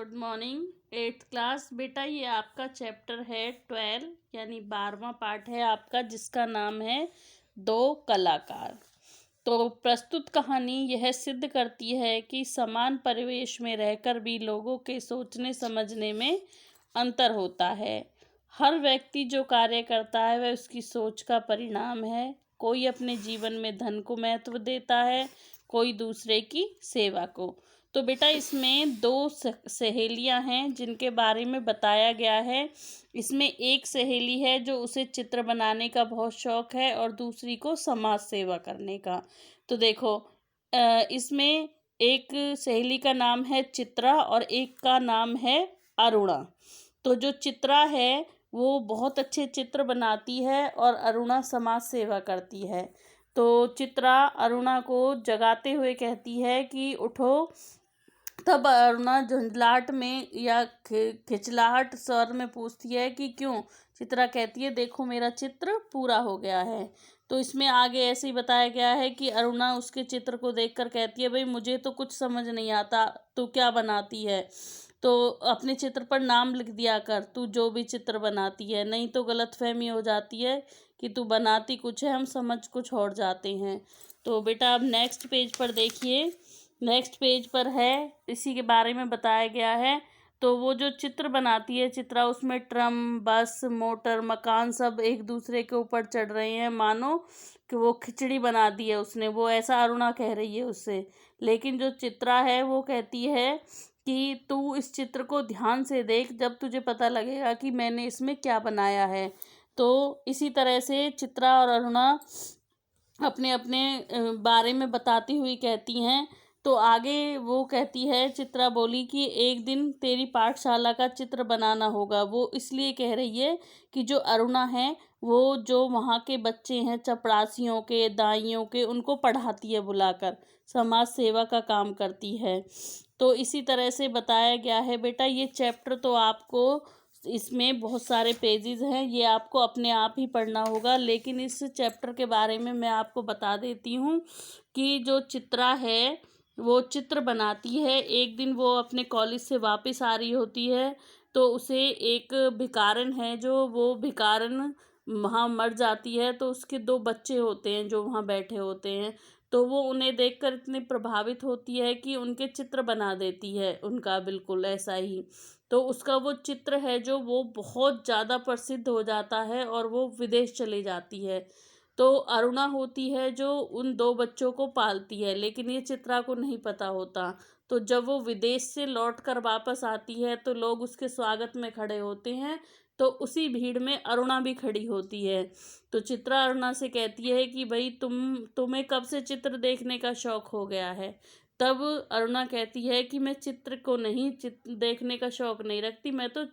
Good morning. 8th class बेटा, ये आपका चैप्टर है 12 यानी 12वां पार्ट है आपका, जिसका नाम है दो कलाकार। तो प्रस्तुत कहानी यह सिद्ध करती है कि समान परिवेश में रहकर भी लोगों के सोचने समझने में अंतर होता है। हर व्यक्ति जो कार्य करता है वह उसकी सोच का परिणाम है। कोई अपने जीवन में धन को महत्व देता है, कोई दूसरे की सेवा को। तो बेटा इसमें दो सहेलियां हैं जिनके बारे में बताया गया है। इसमें एक सहेली है जो उसे चित्र बनाने का बहुत शौक है और दूसरी को समाज सेवा करने का। तो देखो इसमें एक सहेली का नाम है चित्रा और एक का नाम है अरुणा। तो जो चित्रा है वो बहुत अच्छे चित्र बनाती है और अरुणा समाज सेवा करती है। तो चित्रा अरुणा को जगाते हुए कहती है कि उठो। तब अरुणा झुंझलाहट में या खिचलाहट स्वर में पूछती है कि क्यों। चित्रा कहती है देखो मेरा चित्र पूरा हो गया है। तो इसमें आगे ऐसे ही बताया गया है कि अरुणा उसके चित्र को देखकर कहती है भाई मुझे तो कुछ समझ नहीं आता, तू क्या बनाती है, तो अपने चित्र पर नाम लिख दिया कर, तू जो भी चित्र बनाती है, नहीं तो गलतफहमी हो जाती है कि तू बनाती कुछ है, हम समझ कुछ और जाते हैं। तो बेटा अब नेक्स्ट पेज पर देखिए। नेक्स्ट पेज पर है, इसी के बारे में बताया गया है। तो वो जो चित्र बनाती है चित्रा, उसमें ट्रम, बस, मोटर, मकान सब एक दूसरे के ऊपर चढ़ रहे हैं, मानो कि वो खिचड़ी बना दी है उसने। वो ऐसा अरुणा कह रही है उससे। लेकिन जो चित्रा है वो कहती है कि तू इस चित्र को ध्यान से देख, जब तुझे पता लगेगा कि मैंने इसमें क्या बनाया है। तो इसी तरह से चित्रा और अरुणा अपने अपने बारे में बताती हुई कहती हैं। तो आगे वो कहती है, चित्रा बोली कि एक दिन तेरी पाठशाला का चित्र बनाना होगा। वो इसलिए कह रही है कि जो अरुणा है वो जो वहाँ के बच्चे हैं, चपरासियों के, दाइयों के, उनको पढ़ाती है बुलाकर, समाज सेवा का काम करती है। तो इसी तरह से बताया गया है बेटा। ये चैप्टर तो आपको, इसमें बहुत सारे पेजेस हैं, ये आपको अपने आप ही पढ़ना होगा। लेकिन इस चैप्टर के बारे में मैं आपको बता देती हूँ कि जो चित्रा है वो चित्र बनाती है। एक दिन वो अपने कॉलेज से वापस आ रही होती है तो उसे एक भिखारन है, जो वो भिखारन वहाँ मर जाती है। तो उसके दो बच्चे होते हैं जो वहाँ बैठे होते हैं। तो वो उन्हें देखकर इतनी प्रभावित होती है कि उनके चित्र बना देती है, उनका बिल्कुल ऐसा ही। तो उसका वो चित्र है जो वो बहुत ज़्यादा प्रसिद्ध हो जाता है और वो विदेश चली जाती है। तो अरुणा होती है जो उन दो बच्चों को पालती है, लेकिन ये चित्रा को नहीं पता होता। तो जब वो विदेश से लौटकर वापस आती है तो लोग उसके स्वागत में खड़े होते हैं। तो उसी भीड़ में अरुणा भी खड़ी होती है। तो चित्रा अरुणा से कहती है कि भाई तुम्हें कब से चित्र देखने का शौक हो गया है। तब अरुणा कहती है कि मैं चित्र को नहीं, चित्र देखने का शौक नहीं रखती, मैं तो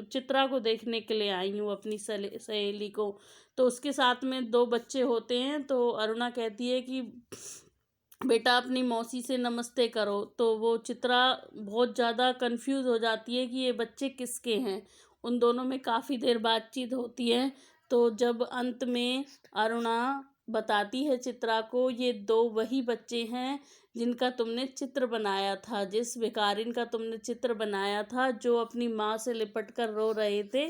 चित्रा को देखने के लिए आई हूँ, अपनी सहेली को। तो उसके साथ में दो बच्चे होते हैं। तो अरुणा कहती है कि बेटा अपनी मौसी से नमस्ते करो। तो वो चित्रा बहुत ज़्यादा कंफ्यूज हो जाती है कि ये बच्चे किसके हैं। उन दोनों में काफ़ी देर बातचीत होती है। तो जब अंत में अरुणा बताती है चित्रा को, ये दो वही बच्चे हैं जिनका तुमने चित्र बनाया था, जिस भिखारिन का तुमने चित्र बनाया था, जो अपनी माँ से लिपट कर रो रहे थे,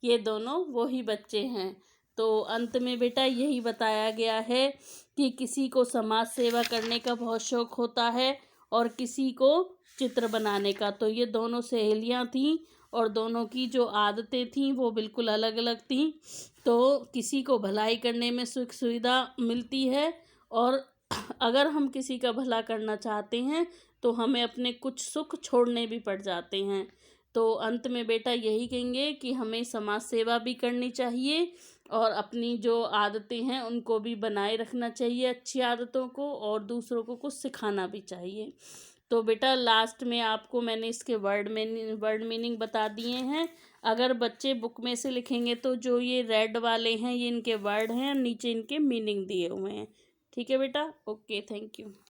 ये दोनों वही बच्चे हैं। तो अंत में बेटा यही बताया गया है कि किसी को समाज सेवा करने का बहुत शौक होता है और किसी को चित्र बनाने का। तो ये दोनों सहेलियां थीं और दोनों की जो आदतें थीं वो बिल्कुल अलग अलग थीं। तो किसी को भलाई करने में सुख सुविधा मिलती है, और अगर हम किसी का भला करना चाहते हैं तो हमें अपने कुछ सुख छोड़ने भी पड़ जाते हैं। तो अंत में बेटा यही कहेंगे कि हमें समाज सेवा भी करनी चाहिए और अपनी जो आदतें हैं उनको भी बनाए रखना चाहिए, अच्छी आदतों को, और दूसरों को कुछ सिखाना भी चाहिए। तो बेटा लास्ट में आपको मैंने इसके वर्ड मीनिंग बता दिए हैं। अगर बच्चे बुक में से लिखेंगे तो जो ये रेड वाले हैं ये इनके वर्ड हैं, नीचे इनके मीनिंग दिए हुए हैं। ठीक है बेटा, ओके, थैंक यू।